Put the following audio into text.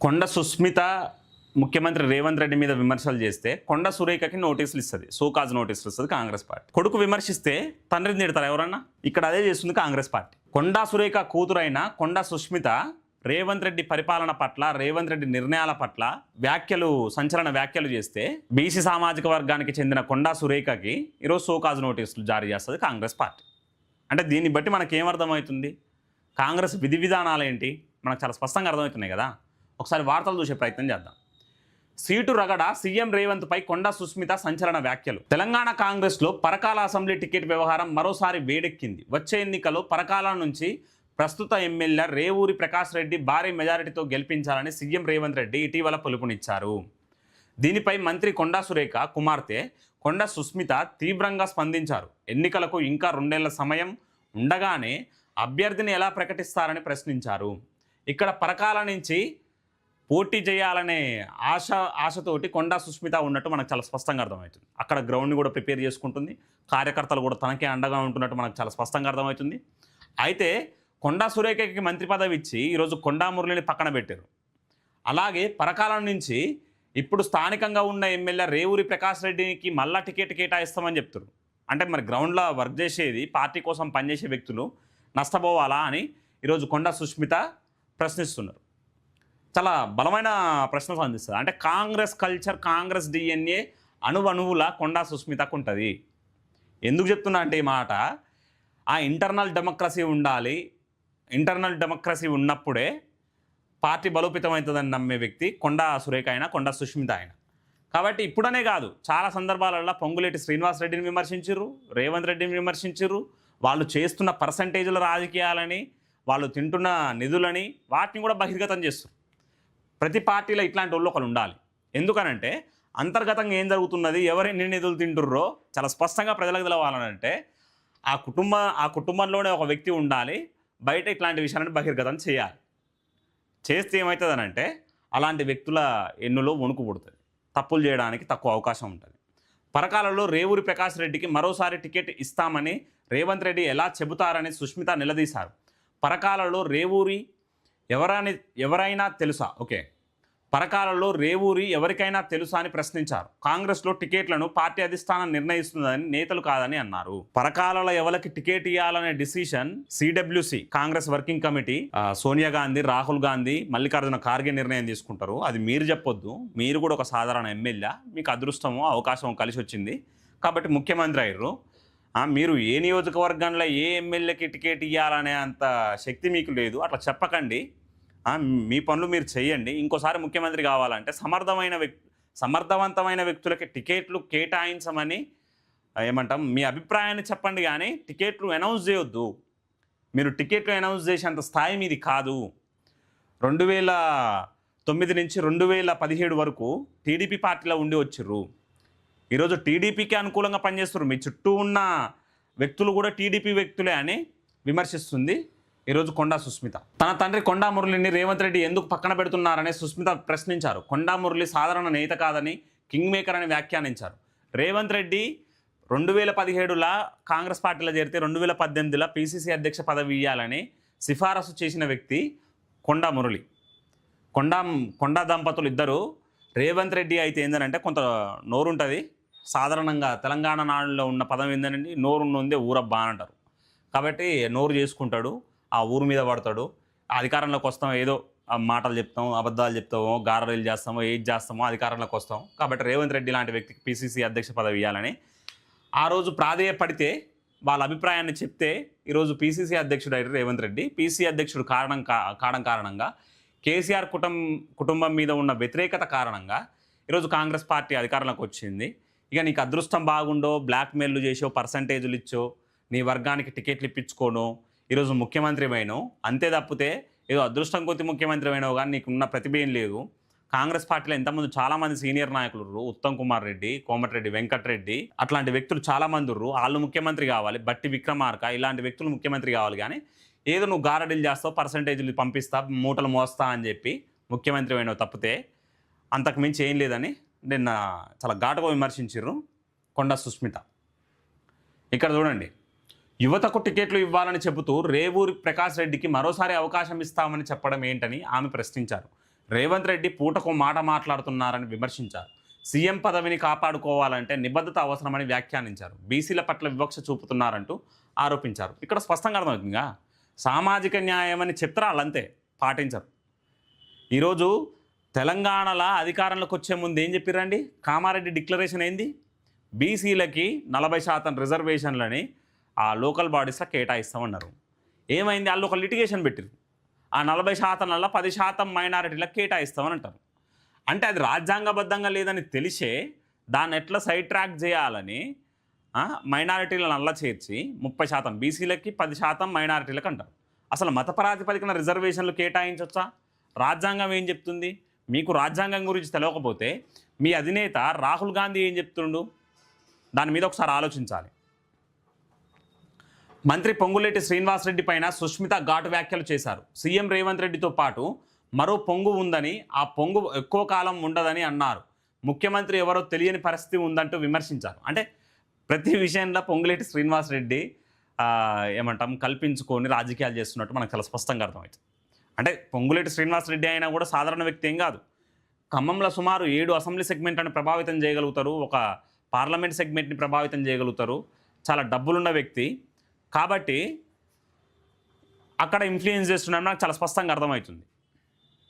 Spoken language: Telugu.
కొండ సుస్మిత ముఖ్యమంత్రి రేవంత్ రెడ్డి మీద విమర్శలు చేస్తే కొండ సురేఖకి నోటీసులు ఇస్తుంది, సోకాజ్ నోటీసులు ఇస్తుంది కాంగ్రెస్ పార్టీ. కొడుకు విమర్శిస్తే తండ్రిని తిడతారు ఎవరన్నా? ఇక్కడ అదే చేస్తుంది కాంగ్రెస్ పార్టీ. కొండ సురేఖ కూతురైన కొండ సుస్మిత రేవంత్ రెడ్డి పరిపాలన పట్ల, రేవంత్ రెడ్డి నిర్ణయాల పట్ల సంచలన వ్యాఖ్యలు చేస్తే బీసీ సామాజిక వర్గానికి చెందిన కొండా సురేఖకి ఈరోజు సోకాజ్ నోటీసులు జారీ చేస్తుంది కాంగ్రెస్ పార్టీ. అంటే దీన్ని బట్టి మనకేమర్థమవుతుంది? కాంగ్రెస్ విధి విధానాలు ఏంటి మనకు చాలా స్పష్టంగా అర్థమవుతున్నాయి కదా. ఒకసారి వార్తలు చూసే ప్రయత్నం చేద్దాం. సీటు రగడ సీఎం రేవంత్ పై కొండా సుస్మిత సంచలన వ్యాఖ్యలు. తెలంగాణ కాంగ్రెస్లో పరకాల అసెంబ్లీ టికెట్ వ్యవహారం మరోసారి వేడెక్కింది. వచ్చే ఎన్నికల్లో పరకాల నుంచి ప్రస్తుత ఎమ్మెల్యే రేవూరి ప్రకాష్ రెడ్డి భారీ మెజారిటీతో గెలిపించాలని సీఎం రేవంత్ రెడ్డి ఇటీవల పిలుపునిచ్చారు. దీనిపై మంత్రి కొండా సురేఖ కుమార్తె కొండా సుస్మిత తీవ్రంగా స్పందించారు. ఎన్నికలకు ఇంకా 2 నెలల సమయం ఉండగానే అభ్యర్థిని ఎలా ప్రకటిస్తారని ప్రశ్నించారు. ఇక్కడ పరకాల నుంచి పోటీ చేయాలనే ఆశతోటి కొండా సుస్మిత ఉన్నట్టు మనకు చాలా స్పష్టంగా అర్థమవుతుంది. అక్కడ గ్రౌండ్ని కూడా ప్రిపేర్ చేసుకుంటుంది, కార్యకర్తలు కూడా తనకే అండగా ఉంటున్నట్టు మనకు చాలా స్పష్టంగా అర్థమవుతుంది. అయితే కొండా సురేఖకి మంత్రి పదవి ఇచ్చి ఈరోజు కొండా మురళిని పక్కన పెట్టారు. అలాగే పరకాల నుంచి ఇప్పుడు స్థానికంగా ఉన్న ఎమ్మెల్యే రేవూరి ప్రకాష్ రెడ్డికి మళ్ళా టికెట్ కేటాయిస్తామని చెప్తారు. అంటే మరి గ్రౌండ్లో వర్క్ చేసేది, పార్టీ కోసం పనిచేసే వ్యక్తులు నష్టపోవాలా అని ఈరోజు కొండా సుస్మిత ప్రశ్నిస్తున్నారు. చాలా బలమైన ప్రశ్న సంధిస్తుంది. అంటే కాంగ్రెస్ కల్చర్, కాంగ్రెస్ డిఎన్ఏ అణువణువులా కొండా సుస్మితకు ఉంటుంది. ఎందుకు చెప్తున్నా అంటే ఈ మాట, ఆ ఇంటర్నల్ డెమోక్రసీ ఉండాలి. ఇంటర్నల్ డెమోక్రసీ ఉన్నప్పుడే పార్టీ బలోపేతమవుతుందని నమ్మే వ్యక్తి కొండా సురేఖ అయినా, కొండా సుస్మిత అయినా. కాబట్టి ఇప్పుడనే కాదు, చాలా సందర్భాలలో పొంగులేటి శ్రీనివాస్ రెడ్డిని విమర్శించారు, రేవంత్ రెడ్డిని విమర్శించారు. వాళ్ళు చేస్తున్న పర్సంటేజ్ల రాజకీయాలని, వాళ్ళు తింటున్న నిధులని, వాటిని కూడా బహిర్గతం చేస్తారు. ప్రతి పార్టీలో ఇట్లాంటి వాళ్ళు ఒకరు ఉండాలి. ఎందుకనంటే అంతర్గతంగా ఏం జరుగుతున్నది, ఎవరు ఎన్ని నిధులు తింటుర్రో చాలా స్పష్టంగా ప్రజలకు తెలవాలనంటే ఆ కుటుంబంలోనే ఒక వ్యక్తి ఉండాలి. బయట ఇట్లాంటి విషయాలను బహిర్గతం చేయాలి. చేస్తే ఏమవుతుందనంటే అలాంటి వ్యక్తుల ఎన్నులో వణుకు పుడుతుంది, తప్పులు చేయడానికి తక్కువ అవకాశం ఉంటుంది. పరకాలలో రేవూరి ప్రకాష్ రెడ్డికి మరోసారి టికెట్ ఇస్తామని రేవంత్ రెడ్డి ఎలా చెబుతారని సుస్మిత నిలదీశారు. పరకాలలో రేవూరి ఎవరైనా తెలుసా? ఓకే, పరకాలలో రేవూరి ఎవరికైనా తెలుసా అని ప్రశ్నించారు. కాంగ్రెస్లో టికెట్లను పార్టీ అధిష్టానం నిర్ణయిస్తుందని, నేతలు కాదని అన్నారు. పరకాలలో ఎవరికి టికెట్ ఇవ్వాలనే decision CWC Congress working committee, Sonia Gandhi, Rahul Gandhi, Mallikarjuna Kharge నిర్ణయం తీసుకుంటారు. అది మీరు చెప్పొద్దు. మీరు కూడా ఒక సాధారణ ఎమ్మెల్యే, మీకు అదృష్టము అవకాశం కలిసి వచ్చింది కాబట్టి ముఖ్యమంత్రి అయ్యారు. మీరు ఏ నియోజకవర్గంలో ఏ ఎమ్మెల్యేకి టికెట్ ఇవ్వాలనే అంత శక్తి మీకు లేదు. అట్లా చెప్పకండి. మీ పనులు మీరు చేయండి. ఇంకోసారి ముఖ్యమంత్రి కావాలంటే సమర్థవంతమైన వ్యక్తులకి టికెట్లు కేటాయించమని ఏమంటాం, మీ అభిప్రాయాన్ని చెప్పండి. కానీ టికెట్లు అనౌన్స్ చేయొద్దు. మీరు టికెట్లు అనౌన్స్ చేసేంత స్థాయి మీది కాదు. 2009 నుంచి 2017 వరకు టీడీపీ పార్టీలో ఉండి వచ్చిర్రు. ఈరోజు టీడీపీకి అనుకూలంగా పనిచేస్తున్నారు. మీ చుట్టూ ఉన్న వ్యక్తులు కూడా టీడీపీ వ్యక్తులే అని విమర్శిస్తుంది ఈరోజు కొండా సుస్మిత. తన తండ్రి కొండా మురళిని రేవంత్ రెడ్డి ఎందుకు పక్కన పెడుతున్నారని సుస్మిత ప్రశ్నించారు. కొండా మురళి సాధారణ నేత కాదని, కింగ్ మేకర్ అని వ్యాఖ్యానించారు. రేవంత్ రెడ్డి 2017లో కాంగ్రెస్ పార్టీలో చేరితే 2018లో పీసీసీ అధ్యక్ష పదవి ఇవ్వాలని సిఫారసు చేసిన వ్యక్తి కొండా మురళి. కొండా దంపతులు ఇద్దరు. రేవంత్ రెడ్డి అయితే ఏంటంటే కొంత నోరుంటుంది. సాధారణంగా తెలంగాణ నాడులో ఉన్న పదం ఏంటంటే నోరుందే ఊరబ్బా అని అంటారు. కాబట్టి నోరు చేసుకుంటాడు, ఆ ఊరు మీద పడతాడు. అధికారంలోకి వస్తాం, ఏదో మాటలు చెప్తాం, అబద్ధాలు చెప్తామో, గారడీలు చేస్తామో, ఏది చేస్తామో అధికారంలోకి వస్తాం. కాబట్టి రేవంత్ రెడ్డి లాంటి వ్యక్తికి పీసీసీ అధ్యక్ష పదవి ఇవ్వాలని ఆ రోజు ప్రాధేయపడితే, వాళ్ళ అభిప్రాయాన్ని చెప్తే ఈరోజు పీసీసీ అధ్యక్షుడు అయితే రేవంత్ రెడ్డి. పీసీసీ అధ్యక్షుడు కారణంగా కేసీఆర్ కుటుంబం మీద ఉన్న వ్యతిరేకత కారణంగా ఈరోజు కాంగ్రెస్ పార్టీ అధికారంలోకి వచ్చింది. ఇక నీకు అదృష్టం బాగుండో, బ్లాక్మెయిల్ చేసో, పర్సంటేజీలు ఇచ్చో, నీ వర్గానికి టికెట్లు ఇప్పించుకోను ఈరోజు ముఖ్యమంత్రి అయినావు. అంతే తప్పితే ఏదో అదృష్టం కొద్ది ముఖ్యమంత్రి అయినావు కానీ నీకున్న ప్రతిభ ఏం లేదు. కాంగ్రెస్ పార్టీలో ఎంతమంది చాలామంది సీనియర్ నాయకులు ఉర్రు. ఉత్తమ్ కుమార్ రెడ్డి, కోమటిరెడ్డి వెంకటరెడ్డి, అట్లాంటి వ్యక్తులు చాలామంది ఉర్రు. వాళ్ళు ముఖ్యమంత్రి కావాలి. బట్టి విక్రమార్క, ఇలాంటి వ్యక్తులు ముఖ్యమంత్రి కావాలి. కానీ ఏదో నువ్వు గారడీలు చేస్తావు, పర్సంటేజీలు పంపిస్తా, మూటలు మోస్తా అని చెప్పి ముఖ్యమంత్రి అయినావు తప్పితే అంతకు మించి ఏం లేదని నిన్న చాలా ఘాటుగా విమర్శించారు కొండా సుస్మిత. ఇక్కడ చూడండి, యువతకు టికెట్లు ఇవ్వాలని చెబుతూ రేవూరి ప్రకాష్ రెడ్డికి మరోసారి అవకాశం ఇస్తామని చెప్పడం ఏంటని ఆమె ప్రశ్నించారు. రేవంత్ రెడ్డి పూటకు మాట మాట్లాడుతున్నారని విమర్శించారు. సీఎం పదవిని కాపాడుకోవాలంటే నిబద్ధత అవసరమని వ్యాఖ్యానించారు. బీసీల పట్ల వివక్ష చూపుతున్నారంటూ ఆరోపించారు. ఇక్కడ స్పష్టంగా అర్థమవుతుందిగా, సామాజిక న్యాయం అని చెప్తారా వాళ్ళంతే, పాటించరు. ఈరోజు తెలంగాణలో అధికారంలోకి వచ్చే ముందు ఏం చెప్పిరండి? కామారెడ్డి డిక్లరేషన్ ఏంది? బీసీలకి 40% రిజర్వేషన్లని ఆ లోకల్ బాడీస్లో కేటాయిస్తామన్నారు. ఏమైంది? వాళ్ళు ఒక లిటిగేషన్ పెట్టిరు. ఆ 40%లలో 10% మైనారిటీలకు కేటాయిస్తామని అంటారు. అంటే అది రాజ్యాంగబద్ధంగా లేదని తెలిసే దాన్ని ఎట్లా సైడ్ ట్రాక్ చేయాలని మైనారిటీలను అల్ల చేర్చి 30% బీసీలకి 10% మైనారిటీలకు అంటారు. అసలు మత ప్రాతిపదికన రిజర్వేషన్లు కేటాయించవచ్చా? రాజ్యాంగం ఏం చెప్తుంది? మీకు రాజ్యాంగం గురించి తెలియకపోతే మీ అధినేత రాహుల్ గాంధీ ఏం చెప్తుండు? దాని మీద ఒకసారి ఆలోచించాలి. మంత్రి పొంగులేటి శ్రీనివాసరెడ్డి పైన సుష్మిత ఘాటు వ్యాఖ్యలు చేశారు. సీఎం రేవంత్ రెడ్డితో పాటు మరో పొంగు ఉందని, ఆ పొంగు ఎక్కువ కాలం ఉండదని అన్నారు. ముఖ్యమంత్రి ఎవరో తెలియని పరిస్థితి ఉందంటూ విమర్శించారు. అంటే ప్రతి విషయంలో పొంగులేటి శ్రీనివాసరెడ్డి ఏమంటాం కల్పించుకొని రాజకీయాలు చేస్తున్నట్టు మనకు చాలా స్పష్టంగా అర్థమవుతుంది. అంటే పొంగులేటి శ్రీనివాసరెడ్డి అయినా కూడా సాధారణ వ్యక్తి ఏం కాదు. ఖమ్మంలో సుమారు 7 అసెంబ్లీ సెగ్మెంట్లను ప్రభావితం చేయగలుగుతారు, ఒక పార్లమెంట్ సెగ్మెంట్ని ప్రభావితం చేయగలుగుతారు. చాలా డబ్బులున్న వ్యక్తి కాబట్టి అక్కడ ఇన్ఫ్లుయెన్స్ చేస్తున్నారని నాకు చాలా స్పష్టంగా అర్థమవుతుంది.